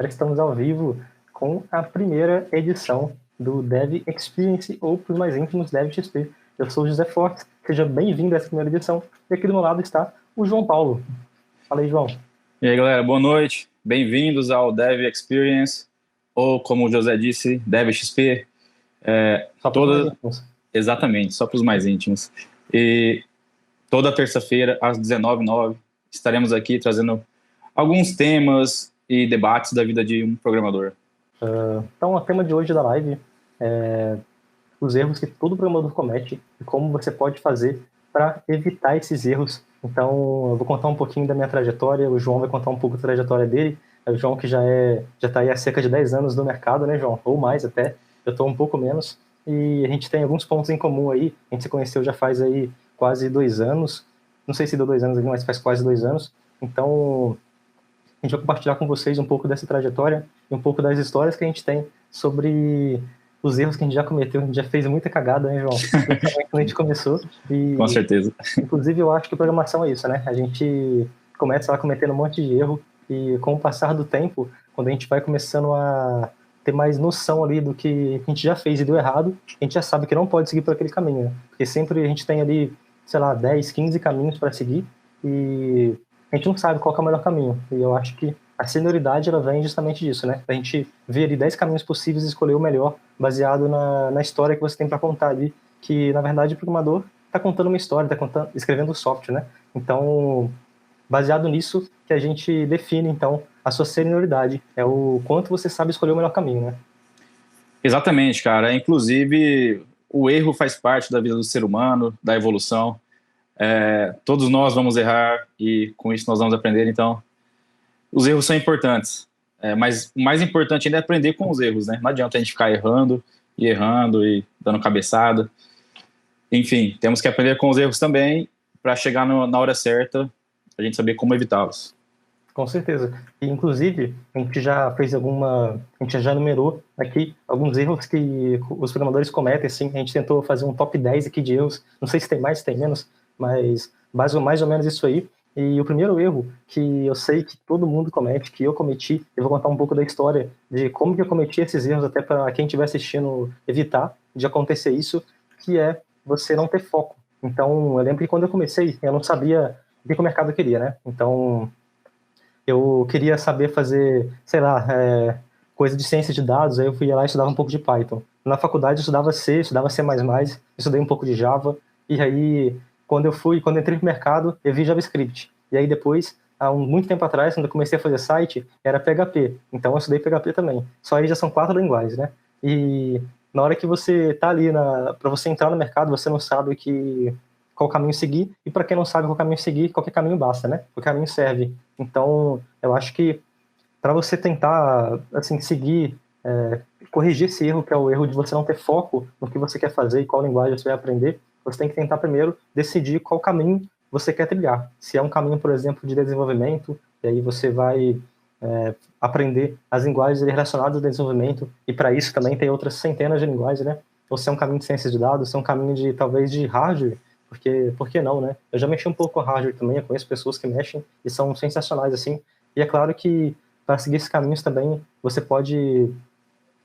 Agora estamos ao vivo com a primeira edição do Dev Experience, ou para os mais íntimos, Dev XP. Eu sou o José Fortes, seja bem-vindo a essa primeira edição. E aqui do meu lado está o João Paulo. Fala aí, João. E aí, galera, boa noite. Bem-vindos ao Dev Experience, ou como o José disse, Dev XP. Só para os mais íntimos. Exatamente, só para os mais íntimos. E toda terça-feira, às 19h09, estaremos aqui trazendo alguns temas e debates da vida de um programador. Então, o tema de hoje da live é os erros que todo programador comete e como você pode fazer para evitar esses erros. Então, eu vou contar um pouquinho da minha trajetória, o João vai contar um pouco da trajetória dele. É o João que já está aí há cerca de 10 anos no mercado, né, João? Ou mais até, eu estou um pouco menos. E a gente tem alguns pontos em comum aí. A gente se conheceu já faz aí quase 2 anos. Não sei se deu 2 anos ali, mas faz quase 2 anos. Então, a gente vai compartilhar com vocês um pouco dessa trajetória e um pouco das histórias que a gente tem sobre os erros que a gente já cometeu. A gente já fez muita cagada, né, João? Quando a gente começou. E, com certeza. Inclusive, eu acho que programação é isso, né? A gente começa lá cometendo um monte de erro e com o passar do tempo, quando a gente vai começando a ter mais noção ali do que a gente já fez e deu errado, a gente já sabe que não pode seguir por aquele caminho, né? Porque sempre a gente tem ali, sei lá, 10, 15 caminhos para seguir e a gente não sabe qual que é o melhor caminho. E eu acho que a senioridade, ela vem justamente disso, né? A gente ver ali 10 caminhos possíveis e escolher o melhor, baseado na história que você tem para contar ali, que, na verdade, o programador está contando uma história, está escrevendo o software, né? Então, baseado nisso, que a gente define, então, a sua senioridade. É o quanto você sabe escolher o melhor caminho, né? Exatamente, cara. Inclusive, o erro faz parte da vida do ser humano, da evolução. Todos nós vamos errar e com isso nós vamos aprender. Então, os erros são importantes. Mas o mais importante ainda é aprender com os erros, né? Não adianta a gente ficar errando e dando cabeçada. Enfim, temos que aprender com os erros também para chegar na hora certa, a gente saber como evitá-los. Com certeza. E, inclusive, a gente já numerou aqui alguns erros que os programadores cometem, assim. A gente tentou fazer um top 10 aqui de erros. Não sei se tem mais, se tem menos, mas mais ou menos isso aí. E o primeiro erro que eu sei que todo mundo comete, que eu cometi, eu vou contar um pouco da história de como que eu cometi esses erros, até para quem estiver assistindo evitar de acontecer isso, que é você não ter foco. Então, eu lembro que quando eu comecei, eu não sabia o que o mercado queria, né? Então, eu queria saber fazer, sei lá, coisa de ciência de dados, aí eu fui lá e estudava um pouco de Python. Na faculdade eu estudava C, estudava C++, estudei um pouco de Java, e aí, quando eu entrei no mercado, eu vi JavaScript. E aí depois, há muito tempo atrás, quando eu comecei a fazer site, era PHP. Então eu estudei PHP também. Só aí já são 4 linguagens, né? E na hora que você tá ali, para você entrar no mercado, você não sabe qual caminho seguir, e para quem não sabe qual caminho seguir, qualquer caminho basta, né? O caminho serve. Então, eu acho que para você tentar, assim, seguir, corrigir esse erro, que é o erro de você não ter foco no que você quer fazer e qual linguagem você vai aprender, você tem que tentar primeiro decidir qual caminho você quer trilhar. Se é um caminho, por exemplo, de desenvolvimento, e aí você vai aprender as linguagens relacionadas ao desenvolvimento, e para isso também tem outras centenas de linguagens, né? Ou se é um caminho de ciências de dados, se é um caminho de, talvez, de hardware, porque, por que não, né? Eu já mexi um pouco com hardware também, eu conheço pessoas que mexem e são sensacionais, assim. E é claro que, para seguir esses caminhos também, você pode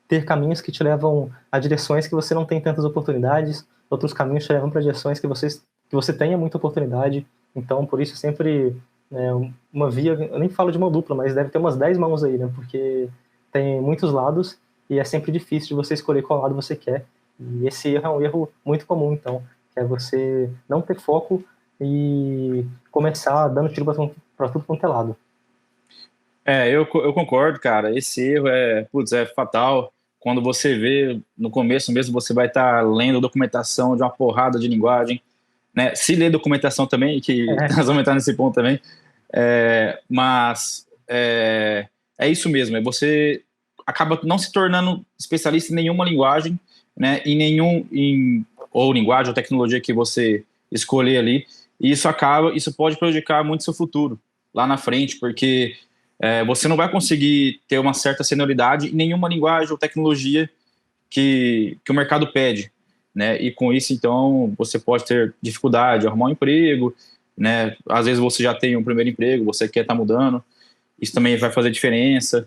ter caminhos que te levam a direções que você não tem tantas oportunidades, outros caminhos te levam para direções que você tenha muita oportunidade. Então, por isso, sempre uma via, eu nem falo de uma dupla, mas deve ter umas 10 mãos aí, né? Porque tem muitos lados e é sempre difícil de você escolher qual lado você quer. E esse erro é um erro muito comum, então, que é você não ter foco e começar dando tiro para tudo quanto é lado. Eu concordo, cara. Esse erro é fatal. Quando você vê, no começo mesmo, você vai estar lendo documentação de uma porrada de linguagem, né? Se ler documentação também, que nós vamos entrar nesse ponto também. Mas é isso mesmo, você acaba não se tornando especialista em nenhuma linguagem, né? Ou linguagem ou tecnologia que você escolher ali, e isso pode prejudicar muito seu futuro lá na frente, porque você não vai conseguir ter uma certa senioridade em nenhuma linguagem ou tecnologia que o mercado pede, né? E com isso, então, você pode ter dificuldade de arrumar um emprego, né? Às vezes você já tem um primeiro emprego, você quer estar mudando, isso também vai fazer diferença.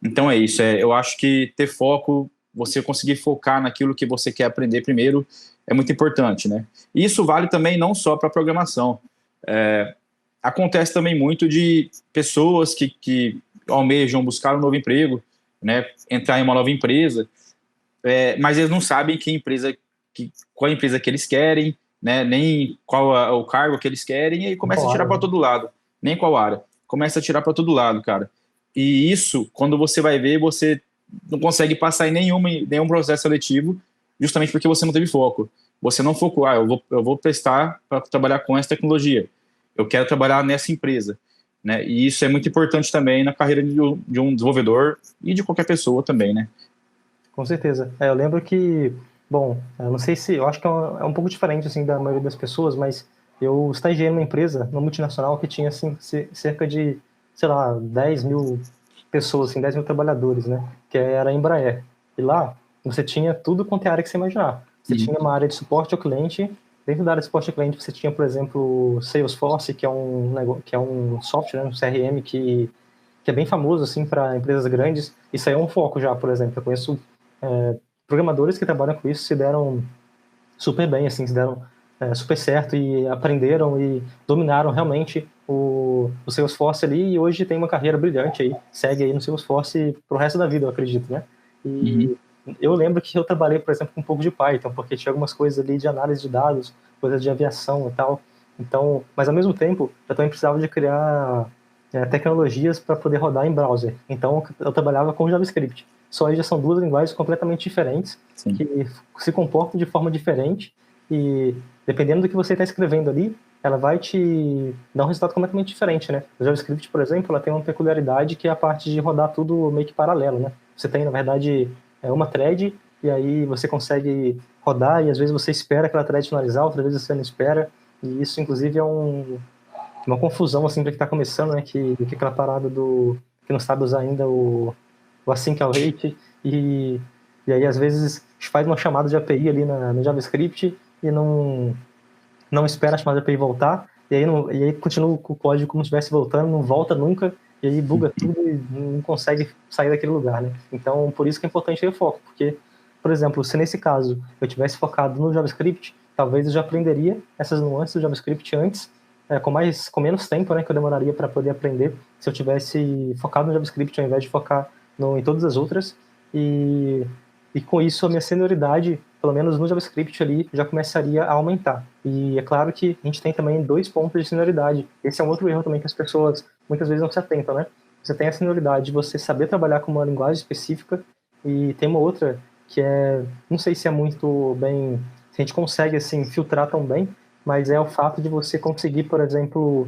Então é isso, eu acho que ter foco, você conseguir focar naquilo que você quer aprender primeiro, é muito importante, né? E isso vale também não só para programação. Acontece também muito de pessoas que almejam buscar um novo emprego, né? Entrar em uma nova empresa, mas eles não sabem qual a empresa que eles querem, né? Nem qual o cargo que eles querem, e aí começa a tirar Claro, para né? todo lado. Nem qual área. Começa a tirar para todo lado, cara. E isso, quando você vai ver, você não consegue passar em nenhum processo seletivo, justamente porque você não teve foco. Você não focou, eu vou testar para trabalhar com essa tecnologia. Eu quero trabalhar nessa empresa. Né? E isso é muito importante também na carreira de um desenvolvedor e de qualquer pessoa também, né? Com certeza. Eu lembro que, bom, eu não sei se, eu acho que é um pouco diferente, assim, da maioria das pessoas, mas eu estagiei numa empresa, numa multinacional, que tinha, assim, cerca de, sei lá, 10 mil pessoas, assim, 10 mil trabalhadores, né? Que era a Embraer. E lá, você tinha tudo quanto é área que você imaginar. Você tinha uma área de suporte ao cliente. Dentro da área de suporte ao cliente, você tinha, por exemplo, Salesforce, que é um software, né, um CRM que é bem famoso, assim, para empresas grandes. Isso aí é um foco já, por exemplo. Eu conheço programadores que trabalham com isso, se deram super bem, assim, se deram super certo e aprenderam e dominaram realmente o Salesforce ali, e hoje tem uma carreira brilhante aí, segue aí no Salesforce pro resto da vida, eu acredito, né? Uhum. E eu lembro que eu trabalhei, por exemplo, com um pouco de Python, porque tinha algumas coisas ali de análise de dados, coisas de aviação e tal. Então, mas ao mesmo tempo, eu também precisava de criar tecnologias para poder rodar em browser. Então, eu trabalhava com JavaScript. Só aí já são duas linguagens completamente diferentes, Sim. que se comportam de forma diferente, e dependendo do que você está escrevendo ali, ela vai te dar um resultado completamente diferente, né? O JavaScript, por exemplo, ela tem uma peculiaridade que é a parte de rodar tudo meio que paralelo, né? Você tem, na verdade, uma thread, e aí você consegue rodar, e às vezes você espera aquela thread finalizar, outras vezes você não espera, e isso, inclusive, é uma confusão, assim, para quem está começando, né? Que aquela parada que não sabe usar ainda o async await, e aí às vezes faz uma chamada de API ali no JavaScript e não espera a chamada de API voltar, e aí continua com o código como se estivesse voltando, não volta nunca, e aí buga tudo e não consegue sair daquele lugar, né? Então, por isso que é importante ter foco, porque, por exemplo, se nesse caso eu tivesse focado no JavaScript, talvez eu já aprenderia essas nuances do JavaScript antes, com menos tempo, né, que eu demoraria para poder aprender, se eu tivesse focado no JavaScript ao invés de focar em todas as outras, e, e com isso a minha senioridade, pelo menos no JavaScript ali, já começaria a aumentar. E é claro que a gente tem também 2 pontos de senioridade. Esse é um outro erro também que as pessoas muitas vezes não se atentam, né? Você tem a senioridade de você saber trabalhar com uma linguagem específica, e tem uma outra que não sei se é muito bem, se a gente consegue assim filtrar tão bem, mas é o fato de você conseguir, por exemplo,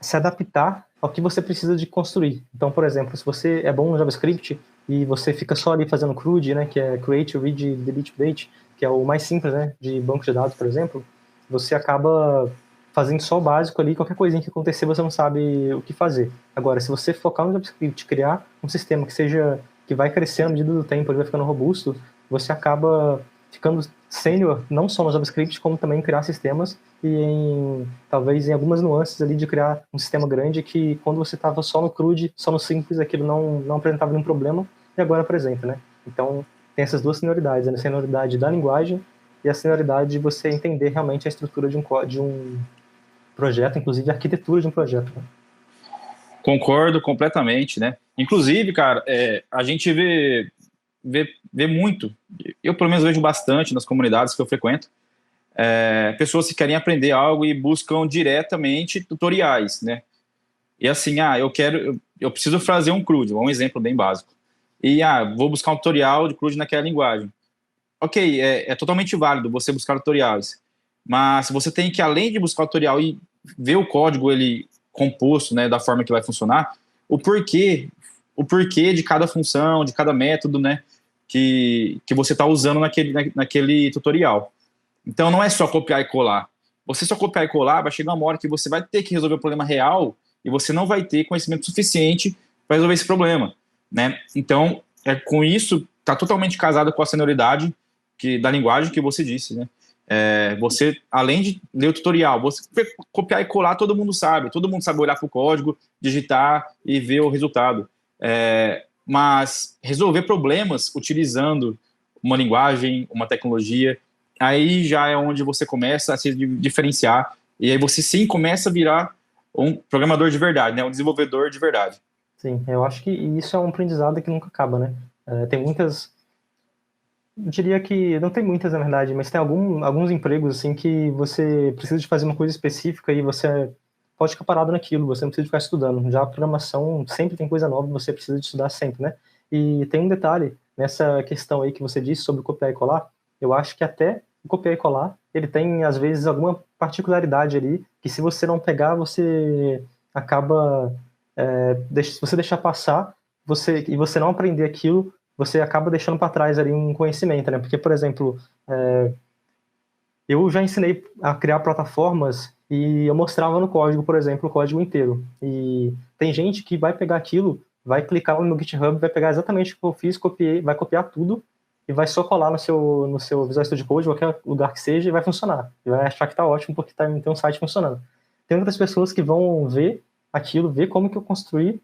se adaptar ao que você precisa de construir. Então, por exemplo, se você é bom no JavaScript e você fica só ali fazendo CRUD, né, que é Create, Read, Delete, Update, que é o mais simples, né, de banco de dados, por exemplo, você acaba fazendo só o básico ali, qualquer coisinha que acontecer você não sabe o que fazer. Agora, se você focar no JavaScript, criar um sistema que vai crescendo à medida do tempo, ele vai ficando robusto, você acaba ficando sênior, não só no JavaScript, como também em criar sistemas e talvez em algumas nuances ali de criar um sistema grande que quando você estava só no CRUD, só no simples, aquilo não apresentava nenhum problema, e agora apresenta, né? Então, tem essas duas senioridades, a senioridade da linguagem e a senioridade de você entender realmente a estrutura de um projeto, inclusive a arquitetura de um projeto. Né? Concordo completamente, né? Inclusive, cara, a gente vê muito, eu pelo menos vejo bastante nas comunidades que eu frequento, pessoas que querem aprender algo e buscam diretamente tutoriais, né? E assim, eu preciso fazer um CRUD, um exemplo bem básico. E, vou buscar um tutorial de CRUD naquela linguagem. Ok, é totalmente válido você buscar tutoriais, mas você tem que, além de buscar o tutorial e ver o código ele composto, né, da forma que vai funcionar, o porquê de cada função, de cada método, né, que você está usando naquele tutorial. Então não é só copiar e colar. Você só copiar e colar, vai chegar uma hora que você vai ter que resolver o problema real e você não vai ter conhecimento suficiente para resolver esse problema, né? Então, com isso, está totalmente casado com a senioridade da linguagem que você disse, né? Você, além de ler o tutorial, você copiar e colar, todo mundo sabe olhar para o código, digitar e ver o resultado. Mas resolver problemas utilizando uma linguagem, uma tecnologia, aí já é onde você começa a se diferenciar, e aí você sim começa a virar um programador de verdade, né? Um desenvolvedor de verdade. Sim, eu acho que isso é um aprendizado que nunca acaba, né? Tem muitas, eu diria que não tem muitas na verdade, mas tem alguns empregos assim que você precisa de fazer uma coisa específica e você pode ficar parado naquilo, você não precisa ficar estudando. Já a programação sempre tem coisa nova, você precisa de estudar sempre, né? E tem um detalhe nessa questão aí que você disse sobre copiar e colar, eu acho que até o copiar e colar, ele tem às vezes alguma particularidade ali que se você não pegar, você acaba se você deixar passar, e você não aprender aquilo, você acaba deixando para trás ali um conhecimento, né? Porque, por exemplo, eu já ensinei a criar plataformas e eu mostrava no código, por exemplo, o código inteiro. E tem gente que vai pegar aquilo, vai clicar no meu GitHub, vai pegar exatamente o que eu fiz, copiei, vai copiar tudo e vai só colar no seu Visual Studio Code, qualquer lugar que seja, e vai funcionar. E vai achar que tá ótimo porque tem um site funcionando. Tem outras pessoas que vão ver aquilo, ver como que eu construí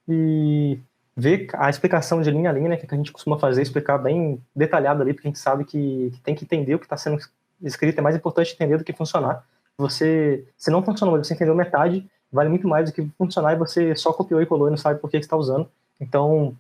e ver a explicação de linha a linha, né, que a gente costuma fazer, explicar bem detalhado ali, porque a gente sabe que tem que entender o que está sendo escrito, é mais importante entender do que funcionar. Se não funcionou, você entendeu metade, vale muito mais do que funcionar e você só copiou e colou e não sabe por que você está usando. Então,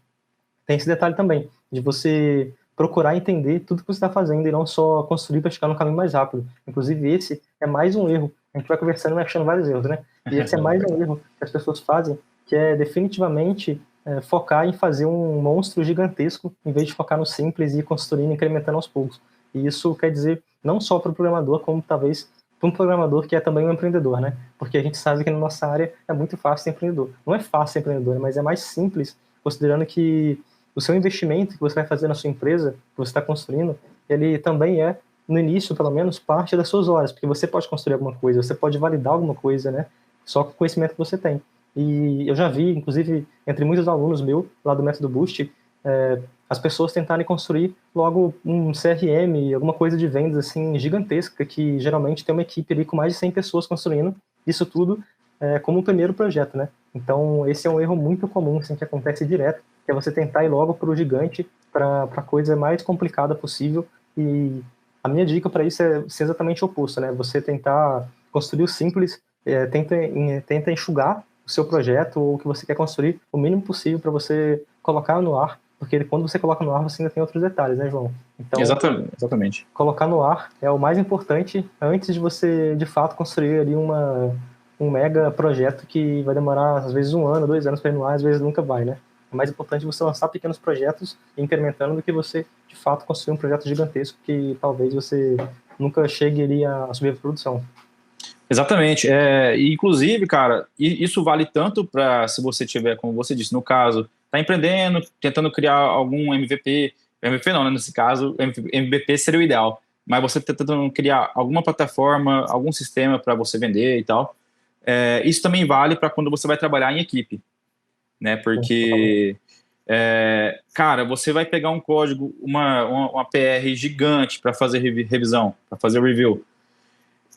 tem esse detalhe também, de você procurar entender tudo que você está fazendo e não só construir para chegar no caminho mais rápido. Inclusive, esse é mais um erro. A gente vai conversando e achando vários erros, né? E esse é mais um erro que as pessoas fazem, que é definitivamente focar em fazer um monstro gigantesco, em vez de focar no simples e ir construindo e incrementando aos poucos. E isso quer dizer não só para o programador, como talvez para um programador que é também um empreendedor, né? Porque a gente sabe que na nossa área é muito fácil ser empreendedor. Não é fácil ser empreendedor, mas é mais simples, considerando que o seu investimento que você vai fazer na sua empresa, que você está construindo, ele também é, no início, pelo menos, parte das suas horas, porque você pode construir alguma coisa, você pode validar alguma coisa, né? Só com o conhecimento que você tem. E eu já vi, inclusive, entre muitos alunos meus, lá do Método Boost, as pessoas tentarem construir logo um CRM, alguma coisa de vendas assim gigantesca, que geralmente tem uma equipe ali com mais de 100 pessoas construindo isso tudo como o primeiro projeto, né? Então, esse é um erro muito comum, assim, que acontece direto, que é você tentar ir logo para o gigante, para a coisa mais complicada possível, e a minha dica para isso é ser exatamente o oposto, né? Você tentar construir o simples, tenta enxugar o seu projeto ou o que você quer construir o mínimo possível para você colocar no ar, porque quando você coloca no ar, você ainda tem outros detalhes, né, João? Então, Exatamente. Colocar no ar é o mais importante antes de você, de fato, construir ali um mega projeto que vai demorar, às vezes, 1 ano, 2 anos para ir no ar, às vezes nunca vai, né? É mais importante você lançar pequenos projetos e incrementando do que você, de fato, construir um projeto gigantesco que talvez você nunca chegue ali a subir a produção. Exatamente. Inclusive, cara, isso vale tanto para se você tiver, como você disse, no caso, tá empreendendo, tentando criar algum MVP, MVP não, né, nesse caso, MVP seria o ideal, mas você tá tentando criar alguma plataforma, algum sistema para você vender e tal. Isso também vale para quando você vai trabalhar em equipe, né? Porque, cara, você vai pegar um código, uma PR gigante para fazer revisão, para fazer review.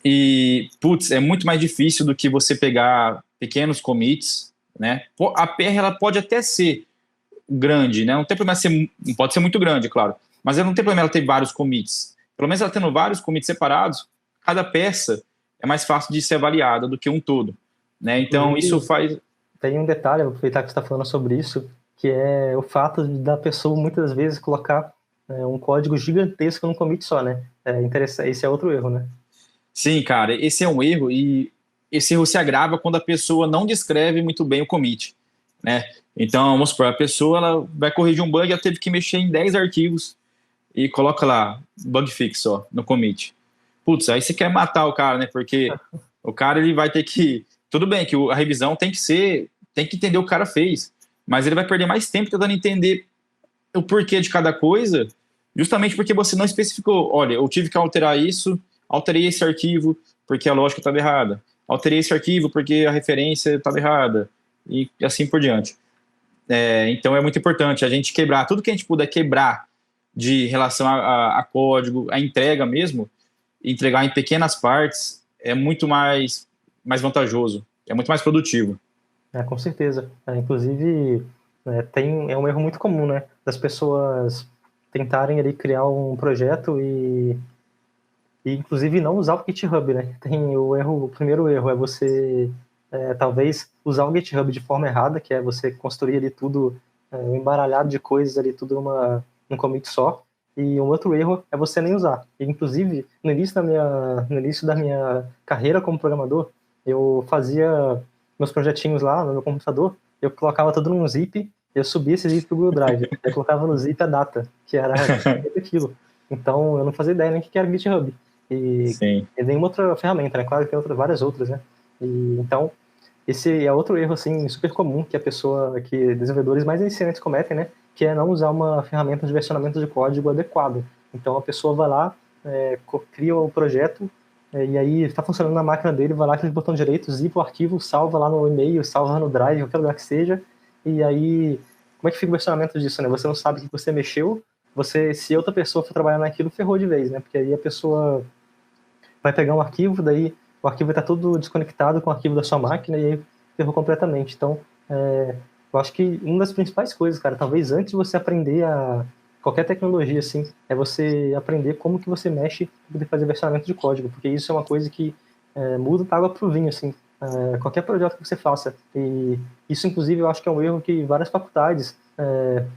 E, putz, é muito mais difícil do que você pegar pequenos commits, né? A PR, ela pode até ser grande, né? Não tem problema pode ser muito grande, claro, mas não tem problema ela ter vários commits. Pelo menos ela tendo vários commits separados, cada peça é mais fácil de ser avaliada do que um todo, né? Então, isso faz... Tem um detalhe, vou aproveitar que você está falando sobre isso, que é o fato da pessoa, muitas vezes, colocar um código gigantesco num commit só, né? Esse é outro erro, né? Sim, cara, esse é um erro e esse erro se agrava quando a pessoa não descreve muito bem o commit, né? Então, vamos supor, a pessoa ela vai corrigir um bug, ela teve que mexer em 10 arquivos e coloca lá, bug fix só, no commit. Putz, aí você quer matar o cara, né? Porque o cara ele vai ter que... Tudo bem que a revisão tem que entender o que o cara fez, mas ele vai perder mais tempo tentando entender o porquê de cada coisa, justamente porque você não especificou. Olha, eu tive que alterar isso, alterei esse arquivo porque a lógica estava errada, alterei esse arquivo porque a referência estava errada, e assim por diante. Então é muito importante a gente quebrar, tudo que a gente puder quebrar de relação a código, a entrega mesmo, entregar em pequenas partes, é muito mais vantajoso, é muito mais produtivo. Com certeza. Inclusive, né? É um erro muito comum, né? Das pessoas tentarem ali criar um projeto e inclusive não usar o GitHub, né? Tem o primeiro erro é você talvez usar o GitHub de forma errada, que é você construir ali tudo, um embaralhado de coisas ali, tudo num commit só. E um outro erro é você nem usar. E, inclusive, no início da minha carreira como programador, eu fazia meus projetinhos lá no meu computador, eu colocava tudo num zip, eu subia esse zip pro Google Drive, eu colocava no zip a data, que era aquilo. Então, eu não fazia ideia nem o que era GitHub. Sim. E nenhuma outra ferramenta, né? Claro que tem várias outras, né? Então, esse é outro erro, assim, super comum que desenvolvedores mais iniciantes cometem, né? Que é não usar uma ferramenta de versionamento de código adequado. Então, a pessoa vai lá, cria o projeto, e aí está funcionando na máquina dele, vai lá, clica no botão direito, zipa o arquivo, salva lá no e-mail, salva no Drive, qualquer lugar que seja, e aí, como é que fica o versionamento disso, né? Você não sabe o que você mexeu, se outra pessoa for trabalhar naquilo, ferrou de vez, né? Porque aí a pessoa vai pegar um arquivo, daí o arquivo vai estar todo desconectado com o arquivo da sua máquina e aí ferrou completamente. Então, eu acho que uma das principais coisas, cara, talvez antes de você aprender qualquer tecnologia, assim, é você aprender como que você mexe para poder fazer versionamento de código, porque isso é uma coisa que muda da água pro vinho, assim, qualquer projeto que você faça. E isso, inclusive, eu acho que é um erro que várias faculdades,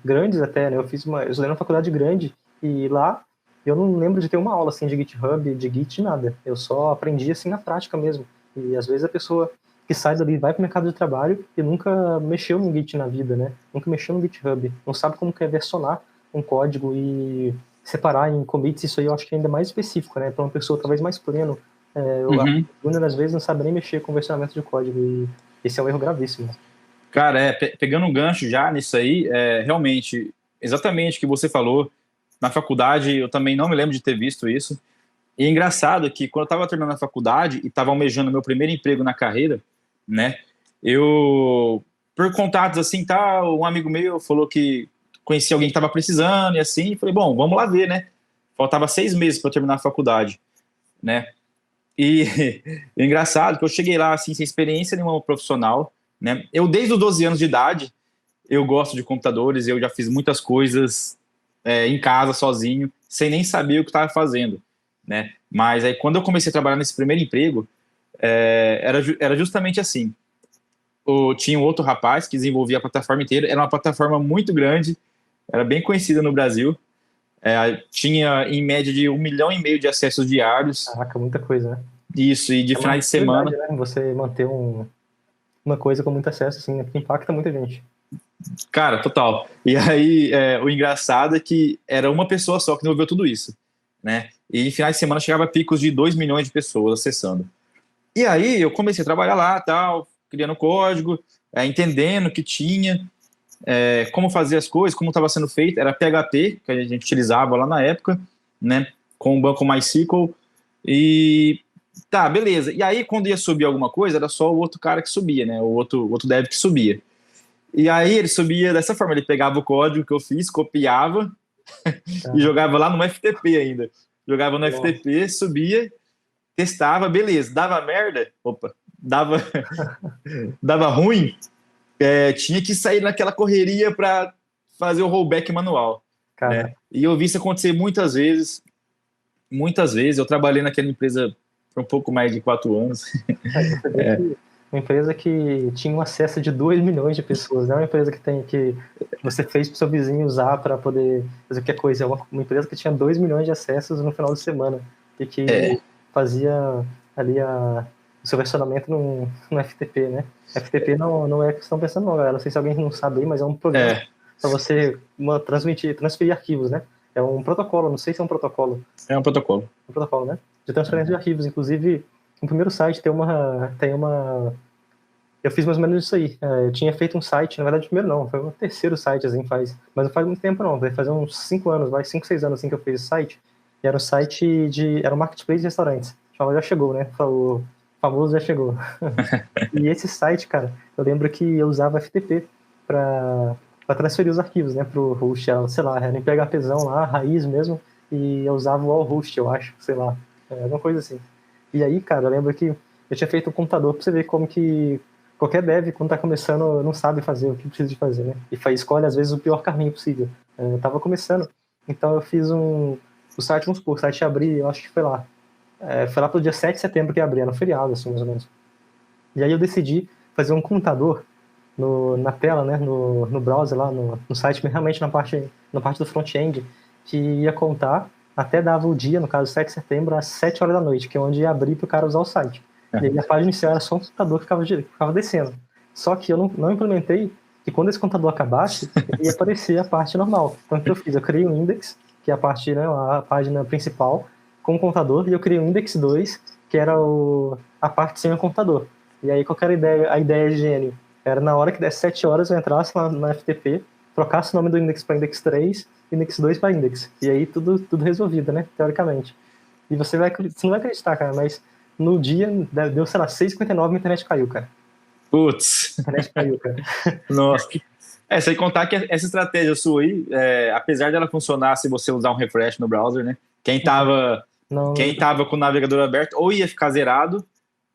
grandes até, né, eu estudei numa faculdade grande e lá eu não lembro de ter uma aula assim de GitHub, de Git, nada. Eu só aprendi assim na prática mesmo. E às vezes a pessoa que sai dali vai para o mercado de trabalho e nunca mexeu no Git na vida, né? Nunca mexeu no GitHub. Não sabe como que é versionar um código e separar em commits. Isso aí eu acho que é ainda mais específico, né? Para uma pessoa talvez mais pleno. Uhum. O Júnior às vezes não sabe nem mexer com versionamento de código e esse é um erro gravíssimo. Cara, pegando um gancho já nisso aí, realmente, exatamente o que você falou. Na faculdade, eu também não me lembro de ter visto isso. E é engraçado que quando eu estava terminando a faculdade e estava almejando meu primeiro emprego na carreira, né? Eu, por contatos assim, tal, um amigo meu falou que conhecia alguém que estava precisando e assim, falei, bom, vamos lá ver, né? Faltava 6 meses para terminar a faculdade, né? E é engraçado que eu cheguei lá assim sem experiência nenhuma profissional, né? Eu desde os 12 anos de idade eu gosto de computadores, eu já fiz muitas coisas em casa sozinho, sem nem saber o que estava fazendo, né? Mas aí quando eu comecei a trabalhar nesse primeiro emprego, era justamente assim. Tinha um outro rapaz que desenvolvia a plataforma inteira, era uma plataforma muito grande, era bem conhecida no Brasil, tinha em média de 1,5 milhão de acessos diários, Caraca, muita coisa, né? isso, e de É uma finais de semana. responsabilidade, né? Você manter uma coisa com muito acesso, assim, né? Que impacta muita gente. Cara, total. E aí, o engraçado é que era uma pessoa só que desenvolveu tudo isso, né? E em finais de semana chegava a picos de 2 milhões de pessoas acessando. E aí eu comecei a trabalhar lá, tal, criando código, entendendo o que tinha, como fazer as coisas, como estava sendo feito. Era PHP, que a gente utilizava lá na época, né? Com o banco MySQL. E tá, beleza. E aí, quando ia subir alguma coisa, era só o outro cara que subia, né? O outro dev que subia. E aí ele subia dessa forma, ele pegava o código que eu fiz, copiava e Tá? jogava lá no FTP ainda. Jogava no Nossa. FTP, subia, testava, beleza. Dava merda, opa, dava ruim, tinha que sair naquela correria para fazer o rollback manual, né? Cara, E eu vi isso acontecer muitas vezes, muitas vezes. Eu trabalhei naquela empresa por um pouco mais de 4 anos. você vê que uma empresa que tinha um acesso de 2 milhões de pessoas, não é uma empresa que você fez para o seu vizinho usar para poder fazer qualquer coisa, é uma empresa que tinha 2 milhões de acessos no final de semana e que fazia ali o seu versionamento no FTP, né? FTP não é o que vocês estão pensando não, galera. Não sei se alguém não sabe aí, mas é um programa É, para você transferir arquivos, né? É um protocolo, não sei se é um protocolo. é um protocolo. Um protocolo, né? De transferência de arquivos. Inclusive, no primeiro site tem uma. Eu fiz mais ou menos isso aí. Eu tinha feito um site, na verdade, o primeiro não, foi o terceiro site, assim, mas não faz muito tempo, não. Vai fazer uns 5 anos, 5, 6 anos, assim, que eu fiz esse site. E era um site era um marketplace de restaurantes. Chamava Já Chegou, né? O famoso Já Chegou. E esse site, cara, eu lembro que eu usava FTP para transferir os arquivos, né, pro host, sei lá, era em PHPzão lá, raiz mesmo, e eu usava o allhost, eu acho, sei lá, alguma coisa assim. E aí, cara, eu lembro que eu tinha feito um computador pra você ver como qualquer dev, quando tá começando, não sabe fazer o que precisa de fazer, né? E escolhe, às vezes, o pior caminho possível. Eu tava começando, então eu fiz o site, vamos supor, o site abri, eu acho que foi lá. Foi lá pro dia 7 de setembro que abria, no feriado, assim, mais ou menos. E aí eu decidi fazer um computador na tela, né, no browser lá, no site, mas realmente na parte do front-end, que ia contar, até dava o dia, no caso 7 de setembro, às 7 horas da noite, que é onde ia abrir para o cara usar o site. E aí a página inicial era só um computador que ficava descendo. Só que eu não implementei que quando esse computador acabasse, ia aparecer a parte normal. Então o que eu fiz? Eu criei um index, que é a parte, né, a página principal, com o computador, e eu criei um index 2, que era a parte sem o computador. E aí qual era a ideia de gênio? Era na hora que desse 7 horas eu entrasse lá no FTP, trocasse o nome do index para index 3, index 2 para index. E aí tudo resolvido, né? Teoricamente. E você não vai acreditar, cara, mas no dia deu, sei lá, 6h59 minha internet caiu, cara. Putz. A internet caiu, cara. Nossa. Sem contar que essa estratégia sua aí, apesar dela funcionar se você usar um refresh no browser, né? Quem tava com o navegador aberto ou ia ficar zerado,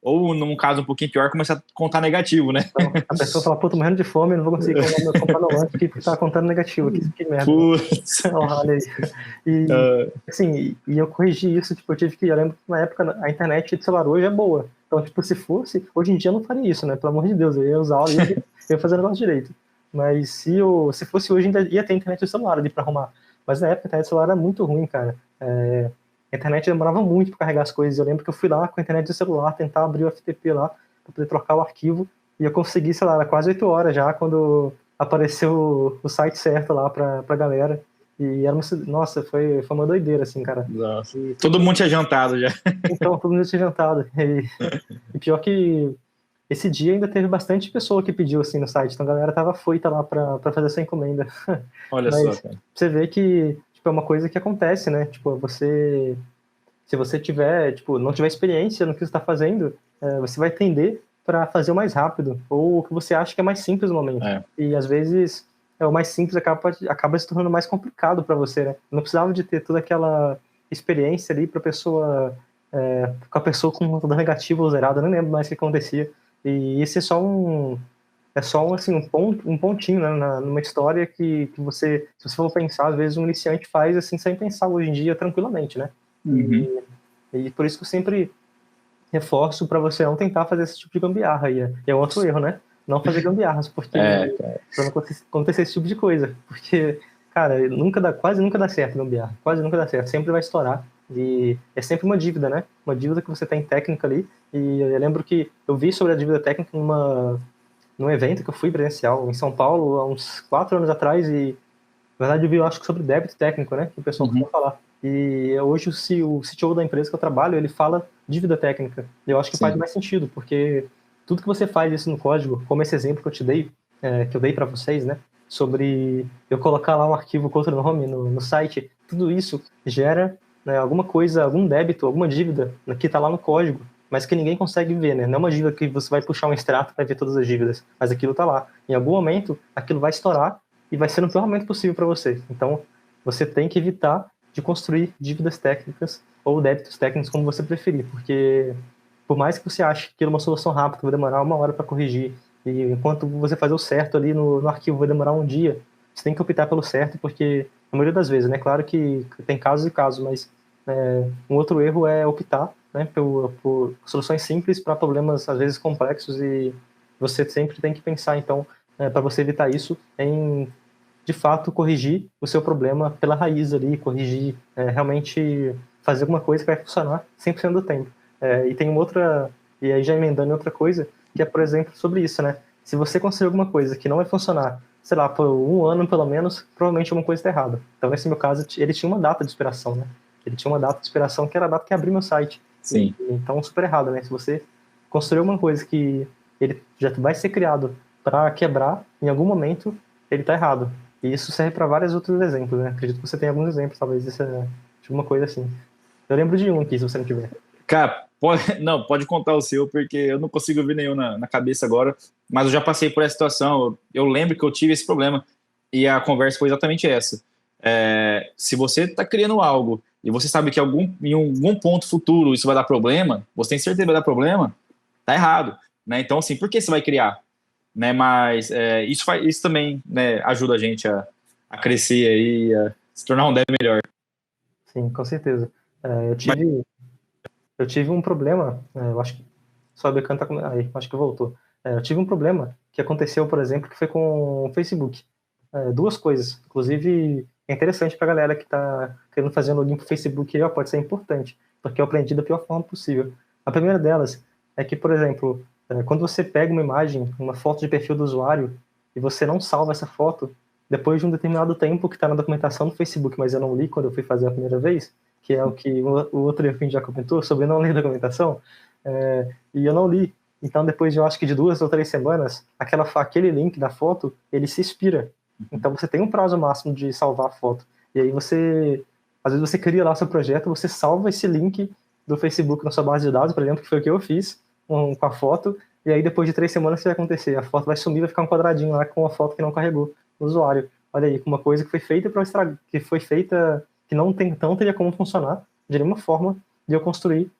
ou, num caso um pouquinho pior, começar a contar negativo, né? Então, a pessoa fala, pô, tô morrendo de fome, não vou conseguir comprar no lanche porque tá contando negativo. Que merda. Putz. Olha aí. E, assim, e eu corrigi isso, tipo, eu lembro que na época a internet de celular hoje é boa. Então, tipo, se fosse, hoje em dia eu não faria isso, né? Pelo amor de Deus, eu ia usar, eu ia fazer o negócio direito. Mas se fosse hoje, ainda ia ter internet de celular ali pra arrumar. Mas na época a internet de celular era muito ruim, cara. A internet demorava muito para carregar as coisas. Eu lembro que eu fui lá com a internet do celular tentar abrir o FTP lá para poder trocar o arquivo e eu consegui, sei lá, era quase 8 horas já quando apareceu o site certo lá pra galera. E era nossa, foi uma doideira, assim, cara. Nossa. Todo mundo tinha jantado já. Então, todo mundo tinha jantado. E pior que esse dia ainda teve bastante pessoa que pediu, assim, no site. Então a galera tava foita lá pra fazer essa encomenda. Olha só, cara. Você vê que tipo, é uma coisa que acontece, né? Tipo, se você tiver, tipo, não tiver experiência no que você está fazendo, você vai tender para fazer o mais rápido, ou o que você acha que é mais simples no momento. E às vezes o mais simples acaba se tornando mais complicado para você, né? Não precisava de ter toda aquela experiência ali para com a pessoa com um computador negativo ou zerado, eu não lembro mais o que acontecia. E esse é só assim, um pontinho, né, numa história que você, se você for pensar, às vezes um iniciante faz assim sem pensar hoje em dia tranquilamente, né? Uhum. E por isso que eu sempre reforço para você não tentar fazer esse tipo de gambiarra aí. É outro erro, né? Não fazer gambiarras, porque pra não acontecer esse tipo de coisa. Porque, cara, quase nunca dá certo gambiarra. Quase nunca dá certo. Sempre vai estourar. E é sempre uma dívida, né? Uma dívida que você tem técnica ali. E eu lembro que eu vi sobre a dívida técnica num evento que eu fui presencial em São Paulo há uns 4 anos atrás. E, na verdade, eu vi, eu acho que sobre débito técnico, né? Que o pessoal costuma falar. E hoje o CTO da empresa que eu trabalho, ele fala dívida técnica. Eu acho que faz mais sentido, porque tudo que você faz isso no código, como esse exemplo que eu te dei, que eu dei para vocês, né, sobre eu colocar lá um arquivo com outro nome no site, tudo isso gera, né, alguma coisa, algum débito, alguma dívida que está lá no código, mas que ninguém consegue ver, né? Não é uma dívida que você vai puxar um extrato para ver todas as dívidas, mas aquilo está lá. Em algum momento, aquilo vai estourar e vai ser no pior momento possível para você. Então, você tem que evitar de construir dívidas técnicas ou débitos técnicos, como você preferir, porque por mais que você ache que é uma solução rápida, vai demorar 1 hora para corrigir, e enquanto você fazer o certo ali no arquivo vai demorar 1 dia, você tem que optar pelo certo, porque na maioria das vezes, né, claro que tem casos e casos, mas um outro erro é optar, né, por soluções simples para problemas às vezes complexos, e você sempre tem que pensar, então, para você evitar isso, em de fato corrigir o seu problema pela raiz ali, corrigir, realmente fazer alguma coisa que vai funcionar 100% do tempo. E tem e aí já emendando em outra coisa, que é, por exemplo, sobre isso, né? Se você conseguir alguma coisa que não vai funcionar, sei lá, por 1 ano pelo menos, provavelmente alguma coisa está errada. Então, nesse meu caso, ele tinha uma data de expiração, né? Ele tinha uma data de expiração que era a data que abriu meu site. Sim. Então, super errado, né? Se você construir uma coisa que ele já vai ser criado para quebrar, em algum momento, ele está errado. E isso serve para vários outros exemplos, né? Acredito que você tem alguns exemplos, talvez, de uma coisa assim. Eu lembro de um aqui, se você não tiver. Cara, pode contar o seu, porque eu não consigo ver nenhum na cabeça agora, mas eu já passei por essa situação, eu lembro que eu tive esse problema, e a conversa foi exatamente essa. Se você está criando algo, e você sabe que em algum ponto futuro isso vai dar problema, você tem certeza que vai dar problema, tá errado. né? Então, assim, por que você vai criar? Né? Mas isso também, né, ajuda a gente a crescer aí, a se tornar um dev melhor. Sim, com certeza. Eu Mas, tive um problema, eu acho que só a Becan tá aí, acho que voltou. Eu tive um problema que aconteceu, por exemplo, que foi com o Facebook. Duas coisas. Inclusive, é interessante para a galera que está querendo fazer um login para o Facebook, pode ser importante, porque eu aprendi da pior forma possível. A primeira delas é que, por exemplo, quando você pega uma imagem, uma foto de perfil do usuário, e você não salva essa foto, depois de um determinado tempo que está na documentação do Facebook, mas eu não li quando eu fui fazer a primeira vez, que é o que o outro erro que a gente já comentou, sobre não ler a documentação, e eu não li. Então, depois de, eu acho que de 2 ou 3 semanas, aquele link da foto, ele se expira. Então, você tem um prazo máximo de salvar a foto. E aí às vezes você cria lá o seu projeto, você salva esse link do Facebook na sua base de dados, por exemplo, que foi o que eu fiz com a foto, e aí depois de 3 semanas o que vai acontecer? A foto vai sumir, vai ficar um quadradinho lá com a foto que não carregou no usuário. Olha aí, uma coisa que foi feita para estragar, que não teria como funcionar de nenhuma forma de eu construir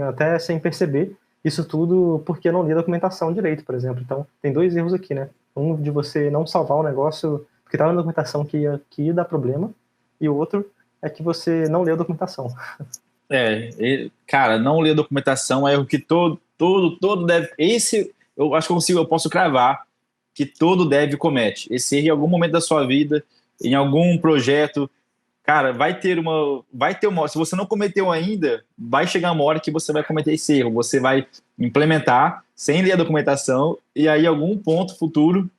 até sem perceber. Isso tudo porque eu não li a documentação direito, por exemplo. Então, tem 2 erros aqui, né? Um de você não salvar o negócio porque estava na documentação que ia dar problema, e o outro é que você não leu a documentação. Cara, não ler a documentação é o que todo dev. Esse, eu acho que eu posso cravar que todo dev comete. Esse erro em algum momento da sua vida, em algum projeto. Cara, vai ter uma. Se você não cometeu ainda, vai chegar uma hora que você vai cometer esse erro. Você vai implementar sem ler a documentação, e aí, em algum ponto futuro,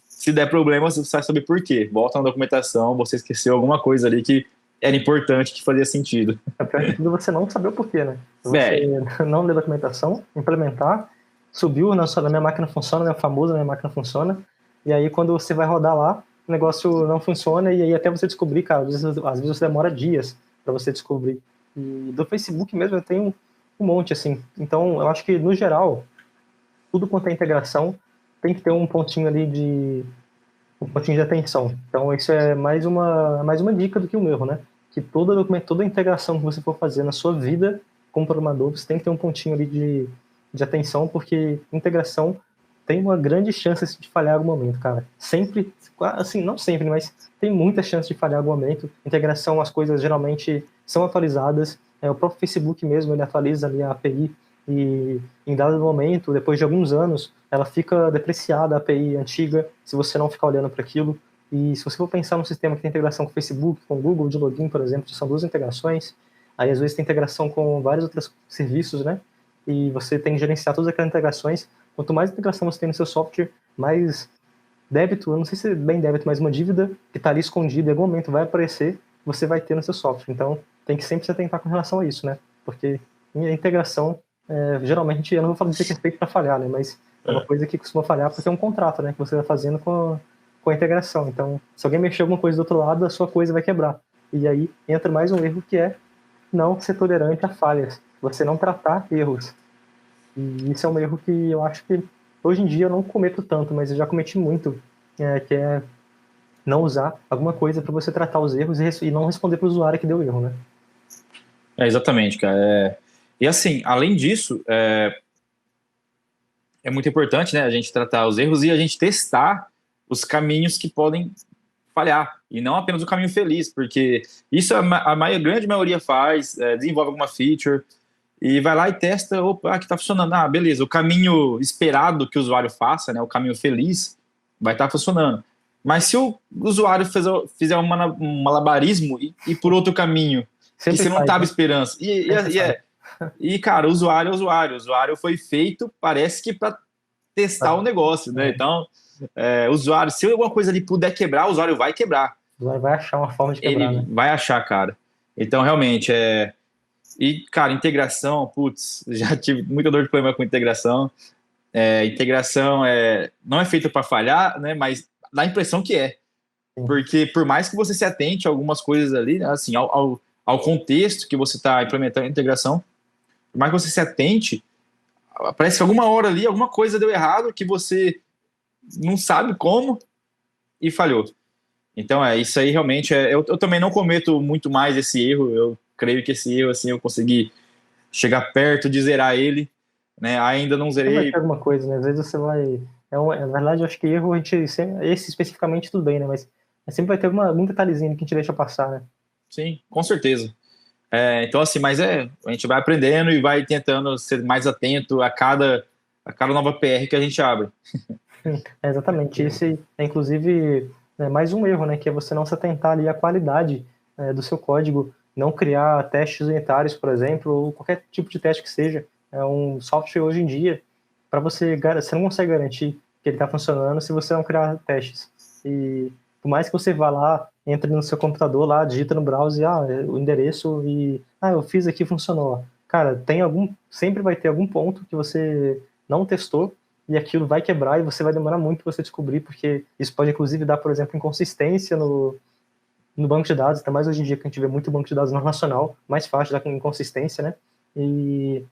se der problema, você vai saber por quê. Volta na documentação, você esqueceu alguma coisa ali que era importante, que fazia sentido. Pior de tudo, você não saber o porquê, né? Você não ler a documentação, implementar, subiu na minha máquina funciona, minha famosa minha máquina funciona, e aí quando você vai rodar lá, o negócio não funciona, e aí até você descobrir, cara, às vezes você demora dias para você descobrir. E do Facebook mesmo eu tenho um monte, assim. Então, eu acho que, no geral, tudo quanto é integração tem que ter um pontinho ali um pontinho de atenção. Então, isso é mais uma dica do que um erro, né? Que toda integração que você for fazer na sua vida como programador, você tem que ter um pontinho ali de atenção, porque integração tem uma grande chance de falhar em algum momento, cara. Sempre, assim, não sempre, mas tem muita chance de falhar em algum momento. Integração, as coisas geralmente são atualizadas. O próprio Facebook mesmo, ele atualiza ali a API e em dado momento, depois de alguns anos, ela fica depreciada, a API antiga, se você não ficar olhando para aquilo. E se você for pensar num sistema que tem integração com o Facebook, com o Google de login, por exemplo, são 2 integrações, aí às vezes tem integração com vários outros serviços, né? E você tem que gerenciar todas aquelas integrações. Quanto mais integração você tem no seu software, mais débito, eu não sei se é bem débito, mas uma dívida que está ali escondida, em algum momento vai aparecer, você vai ter no seu software. Então, tem que sempre se atentar com relação a isso, né? Porque a integração, geralmente, eu não vou falar dizer que é feito para falhar, né? Mas é uma coisa que costuma falhar porque é um contrato, né? Que você está fazendo com a integração. Então, se alguém mexer alguma coisa do outro lado, a sua coisa vai quebrar. E aí entra mais um erro, que é não ser tolerante a falhas. Você não tratar erros. E isso é um erro que eu acho que hoje em dia eu não cometo tanto, mas eu já cometi muito, que é não usar alguma coisa para você tratar os erros e não responder para o usuário que deu erro, né? Exatamente, cara. E assim, além disso, é muito importante, né, a gente tratar os erros e a gente testar os caminhos que podem falhar, e não apenas o caminho feliz, porque isso a grande maioria faz, desenvolve alguma feature, e vai lá e testa, opa, que tá funcionando. Ah, beleza, o caminho esperado que o usuário faça, né, o caminho feliz, vai estar funcionando. Mas se o usuário fizer um malabarismo e por outro caminho, Sempre que você não faz, estava né? esperando, e, cara, o usuário é usuário. O usuário foi feito, parece que para testar o negócio, né? Então, o usuário, se alguma coisa ali puder quebrar, o usuário vai quebrar. O usuário vai achar uma forma de quebrar, Ele né? vai achar, cara. Então, realmente, E, cara, integração, putz, já tive muita dor de problema com integração. Integração não é feita para falhar, né? Mas dá a impressão que é. Sim. Porque por mais que você se atente a algumas coisas ali, né, assim, ao contexto que você está implementando a integração, por mais que você se atente, parece que alguma hora ali, alguma coisa deu errado que você não sabe como e falhou. Então, isso aí realmente eu também não cometo muito mais esse erro. Eu creio que esse erro, assim, eu consegui chegar perto de zerar ele. né? Ainda não Sempre vai zerei. ter alguma coisa, né? Às vezes você vai. Na verdade, eu acho que erro a gente. Esse especificamente tudo bem, né? Mas sempre vai ter algum detalhezinho que a gente deixa passar, né? Sim, com certeza. Então, assim, mas a gente vai aprendendo e vai tentando ser mais atento a cada nova PR que a gente abre. Exatamente. Esse é, inclusive, mais um erro, né? Que é você não se atentar ali à qualidade do seu código, não criar testes unitários, por exemplo, ou qualquer tipo de teste que seja. É um software hoje em dia, para você não consegue garantir que ele está funcionando se você não criar testes. E por mais que você vá lá, entre no seu computador lá, digita no browser, o endereço e, eu fiz aqui, funcionou. Cara, sempre vai ter algum ponto que você não testou e aquilo vai quebrar e você vai demorar muito para você descobrir, porque isso pode inclusive dar, por exemplo, inconsistência no banco de dados, até mais hoje em dia que a gente vê muito banco de dados não relacional, mais fácil dar inconsistência, né? E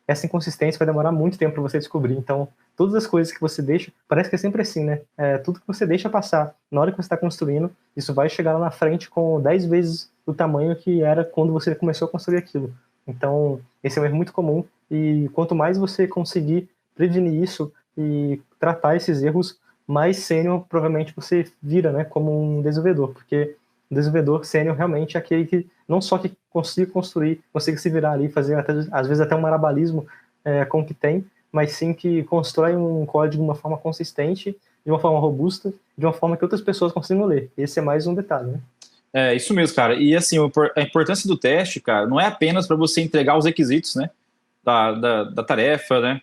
essa inconsistência vai demorar muito tempo para você descobrir. Então, todas as coisas que você deixa, parece que é sempre assim, né? Tudo que você deixa passar na hora que você está construindo, isso vai chegar lá na frente com 10 vezes o tamanho que era quando você começou a construir aquilo. Então, esse é um erro muito comum e quanto mais você conseguir prevenir isso e tratar esses erros, mais sênior provavelmente você vira, né, como um desenvolvedor, porque o desenvolvedor sênior realmente é aquele que não só que consiga construir, consiga se virar ali, fazer às vezes até um marabalismo com o que tem, mas sim que constrói um código de uma forma consistente, de uma forma robusta, de uma forma que outras pessoas consigam ler. Esse é mais um detalhe, né? É isso mesmo, cara. E assim, a importância do teste, cara, não é apenas para você entregar os requisitos, né, da tarefa, né?